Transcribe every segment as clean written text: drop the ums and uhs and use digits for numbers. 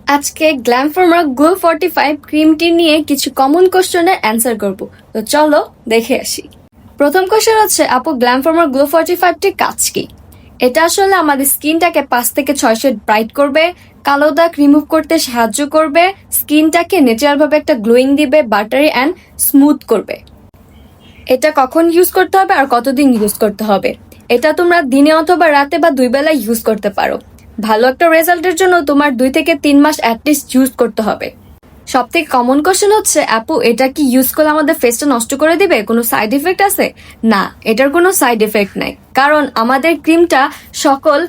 আজকে গ্ল্যামফর্মার গ্লো 45 ক্রিমটি নিয়ে কিছু কমন কোশ্চেনের অ্যান্সার করব। তো চলো দেখে আসি। প্রথম কোশ্চেন হচ্ছে, আপু গ্ল্যামফর্মার গ্লো 45টি কাজ কি? এটা আসলে আমাদের স্কিনটাকে 5 থেকে 6 শেড ব্রাইট করবে, কালো দাগ রিমুভ করতে সাহায্য করবে, স্কিনটাকে ন্যাচারাল ভাবে একটা গ্লোয়িং দিবে, বাটারি অ্যান্ড স্মুথ করবে। এটা কখন ইউজ করতে হবে আর কতদিন ইউজ করতে হবে? এটা তোমরা দিনে অথবা রাতে বা দুই বেলা ইউজ করতে পারো। ভালো একটা রেজাল্টের জন্য তোমার 2 থেকে 3 মাস অ্যাটলিস্ট ইউজ করতে হবে। সব থেকে কমন কোশ্চেন হচ্ছে, আপু এটা কি ইউজ করলে আমাদের ফেসটা নষ্ট করে দিবে? কোনো সাইড এফেক্ট আছে? না, এটার কোনো সাইড এফেক্ট নাই, কারণ আমাদের ক্রিমটা সকল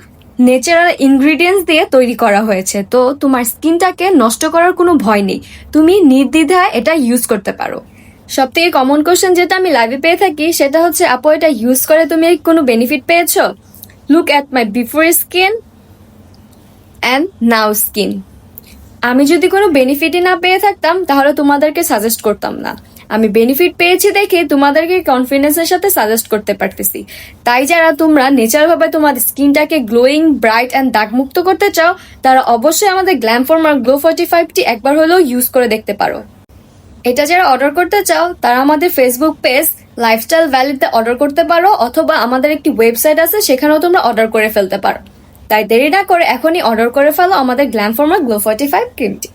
ন্যাচারাল ইনগ্রিডিয়েন্টস দিয়ে তৈরি করা হয়েছে। তো তোমার স্কিনটাকে নষ্ট করার কোনো ভয় নেই, তুমি নির্দ্বিধায় এটা ইউজ করতে পারো। সব থেকে কমন কোশ্চেন যেটা আমি লাইভে পেয়ে থাকি সেটা হচ্ছে, আপু এটা ইউজ করে তুমি কোনো বেনিফিট পেয়েছো? Look at my before skin and now skin. আমি যদি কোনো বেনিফিটই না পেয়ে থাকতাম তাহলে তোমাদেরকে সাজেস্ট করতাম না। আমি বেনিফিট পেয়েছি দেখে তোমাদেরকে কনফিডেন্সের সাথে সাজেস্ট করতে পারতেছি। তাই যারা তোমরা ন্যাচারালভাবে তোমাদের স্কিনটাকে গ্লোয়িং, ব্রাইট অ্যান্ড দাগমুক্ত করতে চাও, তারা অবশ্যই আমাদের গ্ল্যামফর্মার গ্লো 45টি একবার হলেও ইউজ করে দেখতে পারো। এটা যারা অর্ডার করতে চাও তারা আমাদের ফেসবুক পেজ লাইফস্টাইল ভ্যালিতে অর্ডার করতে পারো, অথবা আমাদের একটি ওয়েবসাইট আছে সেখানেও তোমরা অর্ডার করে ফেলতে পারো। তাই দেরি না করে এখনই অর্ডার করে ফেলো আমাদের গ্ল্যামফর্মার গ্লো 45 ক্রিমটি।